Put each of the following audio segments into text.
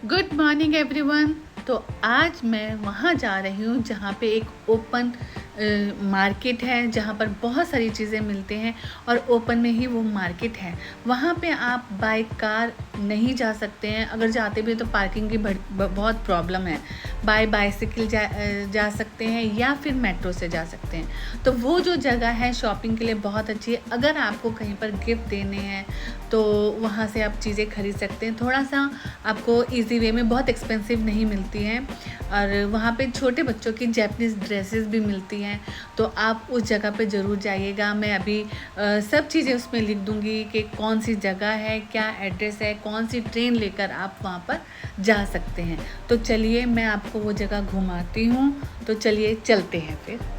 Good morning everyone. तो आज मैं वहाँ जा रही हूँ जहाँ पे एक ओपन मार्केट है, जहाँ पर बहुत सारी चीज़ें मिलते हैं और ओपन में ही वो मार्केट है। वहाँ पे आप बाइक कार नहीं जा सकते हैं, अगर जाते भी तो पार्किंग की बहुत प्रॉब्लम है। बाय बाइसिकल जा सकते हैं या फिर मेट्रो से जा सकते हैं। तो वो जो जगह है शॉपिंग के लिए बहुत अच्छी है। अगर आपको कहीं पर गिफ्ट देने हैं तो वहाँ से आप चीज़ें खरीद सकते हैं। थोड़ा सा आपको इजी वे में, बहुत एक्सपेंसिव नहीं मिलती हैं। और वहाँ पे छोटे बच्चों की जैपनीज़ ड्रेसेस भी मिलती हैं। तो आप उस जगह पे ज़रूर जाइएगा। मैं अभी सब चीज़ें उसमें लिख दूँगी कि कौन सी जगह है, क्या एड्रेस है, कौन सी ट्रेन लेकर आप वहाँ पर जा सकते हैं। तो चलिए मैं आपको वो जगह घुमाती हूँ। तो चलिए चलते हैं फिर।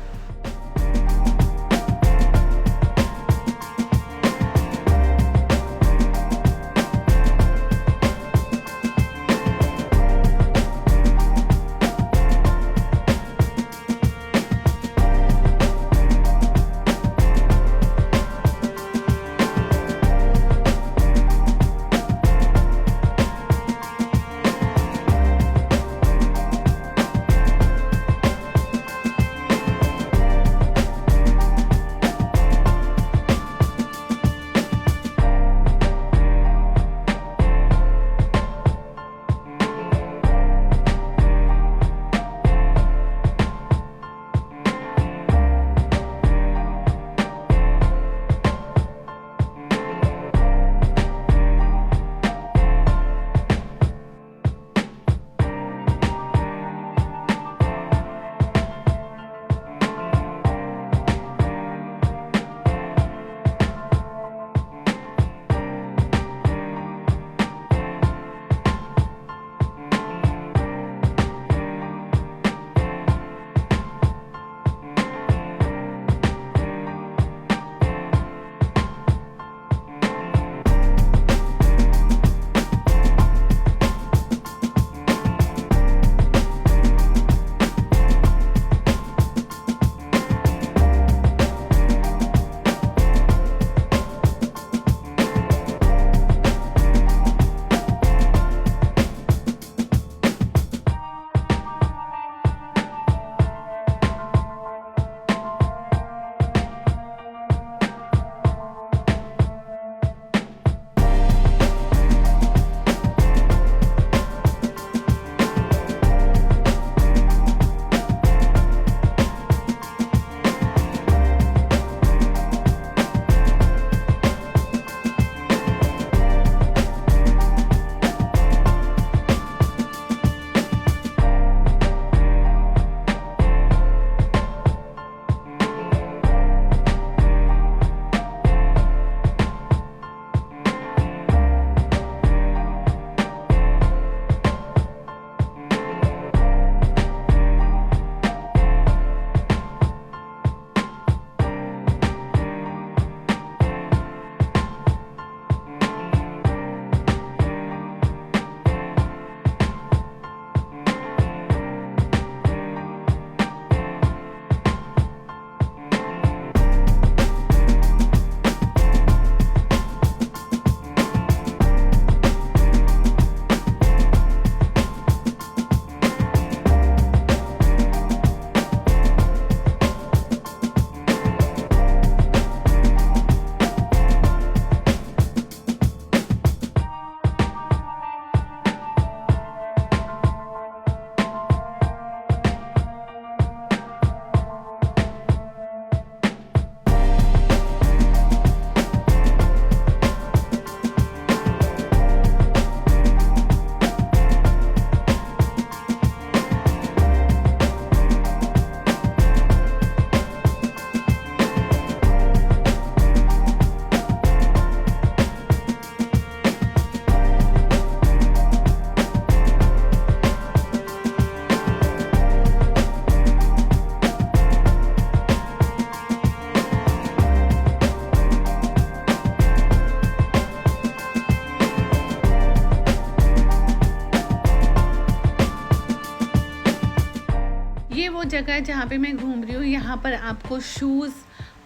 ये वो जगह है जहाँ पे मैं घूम रही हूँ। यहाँ पर आपको शूज़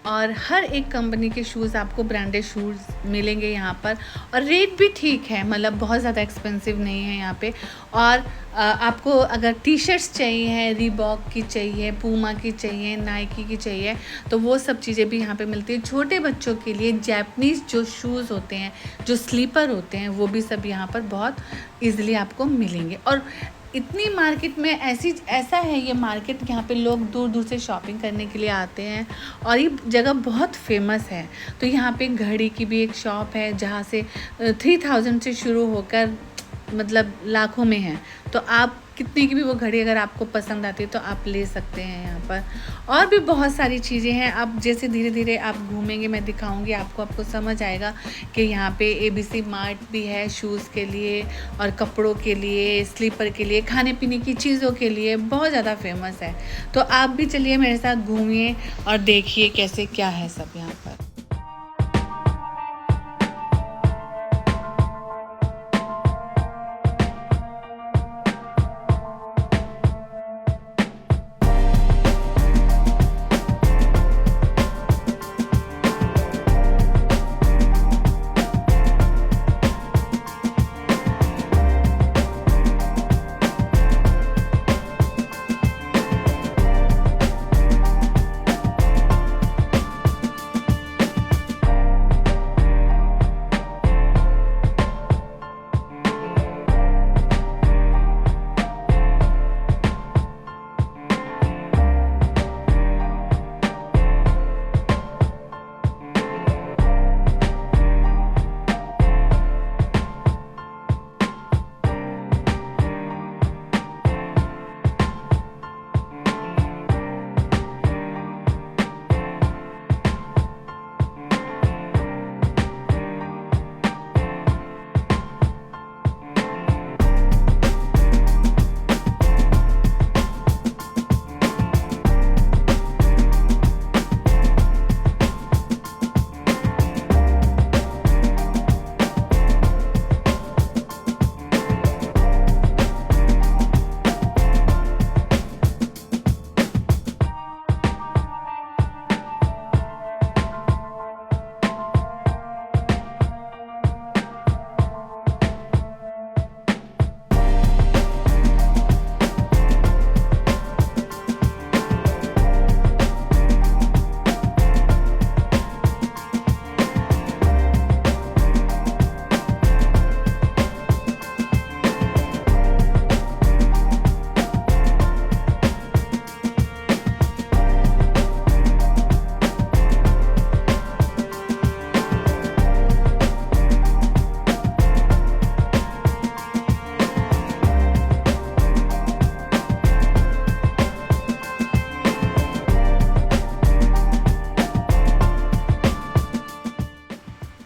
और हर एक कंपनी के शूज़ आपको ब्रांडेड शूज़ मिलेंगे यहाँ पर, और रेट भी ठीक है, मतलब बहुत ज़्यादा एक्सपेंसिव नहीं है यहाँ पे। और आपको अगर टी शर्ट्स चाहिए हैं, रीबॉक की चाहिए, पूमा की चाहिए, नाइकी की चाहिए, तो वो सब चीज़ें भी यहाँ पे मिलती हैं। छोटे बच्चों के लिए जैपनीज़ जो शूज़ होते हैं, जो स्लीपर होते हैं, वो भी सब यहाँ पर बहुत ईज़िली आपको मिलेंगे। और इतनी मार्केट में ऐसा है ये मार्केट, यहाँ पे लोग दूर दूर से शॉपिंग करने के लिए आते हैं, और ये जगह बहुत फेमस है। तो यहाँ पे घड़ी की भी एक शॉप है जहाँ से 3000 से शुरू होकर मतलब लाखों में है। तो आप कितने की भी वो घड़ी अगर आपको पसंद आती है तो आप ले सकते हैं यहाँ पर। और भी बहुत सारी चीज़ें हैं, आप जैसे धीरे धीरे आप घूमेंगे, मैं दिखाऊंगी आपको समझ आएगा कि यहाँ पे ABC मार्ट भी है शूज़ के लिए, और कपड़ों के लिए, स्लीपर के लिए, खाने पीने की चीज़ों के लिए बहुत ज़्यादा फेमस है। तो आप भी चलिए मेरे साथ घूमिए और देखिए कैसे क्या है सब यहाँ पर।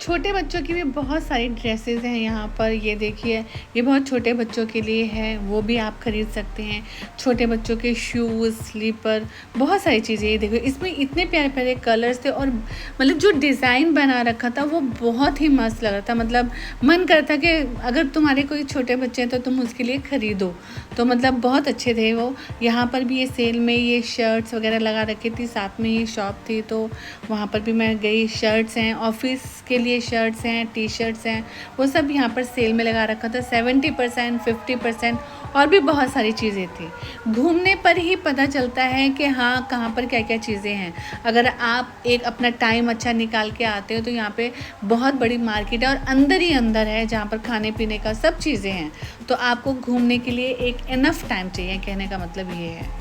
छोटे बच्चों की भी बहुत सारी ड्रेसेस हैं यहाँ पर। ये देखिए, ये बहुत छोटे बच्चों के लिए है, वो भी आप ख़रीद सकते हैं। छोटे बच्चों के शूज़, स्लीपर, बहुत सारी चीज़ें। ये देखो, इसमें इतने प्यारे प्यारे कलर्स थे, और मतलब जो डिज़ाइन बना रखा था वो बहुत ही मस्त लग रहा था। मतलब मन करता कि अगर तुम्हारे कोई छोटे बच्चे हैं तो तुम उसके लिए ख़रीदो। तो मतलब बहुत अच्छे थे वो। यहाँ पर भी ये सेल में ये शर्ट्स वगैरह लगा रखी थी, साथ में ही शॉप थी, तो वहाँ पर भी मैं गई। शर्ट्स हैं, ऑफिस के लिए शर्ट्स हैं, टी शर्ट्स हैं, वो सब यहाँ पर सेल में लगा रखा था। 70%, 50% और भी बहुत सारी चीज़ें थी। घूमने पर ही पता चलता है कि हाँ, कहाँ पर क्या क्या चीज़ें हैं। अगर आप एक अपना टाइम अच्छा निकाल के आते हो तो यहाँ पे बहुत बड़ी मार्केट है, और अंदर ही अंदर है जहाँ पर खाने पीने का सब चीज़ें हैं। तो आपको घूमने के लिए एक इनफ टाइम चाहिए, कहने का मतलब ये है।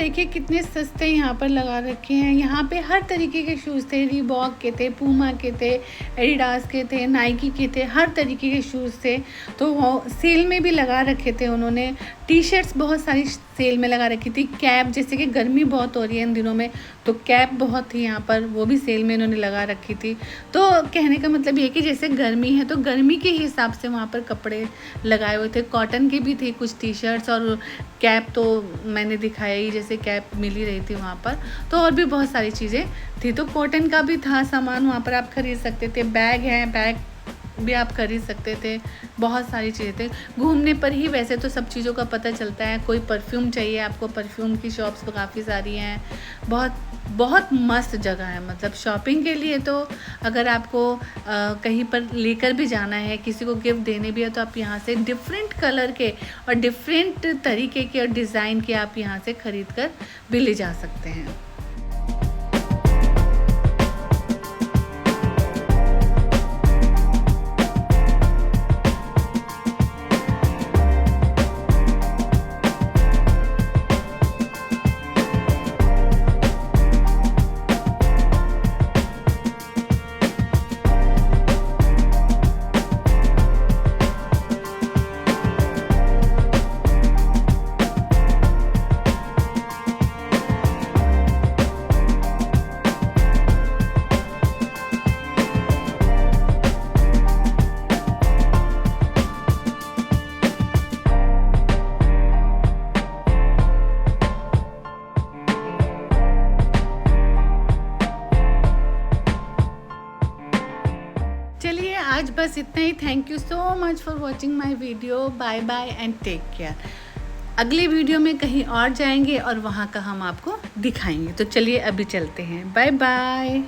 देखिए कितने सस्ते यहाँ पर लगा रखे हैं। यहाँ पे हर तरीके के शूज़ थे, रीबॉक के थे, पूमा के थे, एडिडास के थे, नाइकी के थे, हर तरीके के शूज़ थे। तो वो सेल में भी लगा रखे थे उन्होंने। टी शर्ट्स बहुत सारी सेल में लगा रखी थी। कैप, जैसे कि गर्मी बहुत हो रही है इन दिनों में, तो कैप बहुत थी यहाँ पर, वो भी सेल में इन्होंने लगा रखी थी। तो कहने का मतलब ये कि जैसे गर्मी है तो गर्मी के हिसाब से वहाँ पर कपड़े लगाए हुए थे। कॉटन के भी थे कुछ टी शर्ट्स, और कैप तो मैंने दिखाया ही, जैसे कैप मिल ही रही थी वहाँ पर। तो और भी बहुत सारी चीज़ें थी। तो कॉटन का भी था सामान, वहाँ पर आप खरीद सकते थे। बैग है, बैग भी आप खरीद सकते थे। बहुत सारी चीज़ें थे। घूमने पर ही वैसे तो सब चीज़ों का पता चलता है। कोई परफ्यूम चाहिए आपको, परफ्यूम की शॉप्स तो काफ़ी सारी हैं। बहुत बहुत मस्त जगह है, मतलब शॉपिंग के लिए। तो अगर आपको कहीं पर लेकर भी जाना है, किसी को गिफ्ट देने भी है, तो आप यहाँ से डिफरेंट कलर के और डिफरेंट तरीके के और डिज़ाइन के आप यहाँ से ख़रीद कर भी ले जा सकते हैं। चलिए आज बस इतना ही। Thank you so much for watching my video. Bye bye and take care. अगली वीडियो में कहीं और जाएंगे और वहाँ का हम आपको दिखाएंगे। तो चलिए अभी चलते हैं। Bye bye.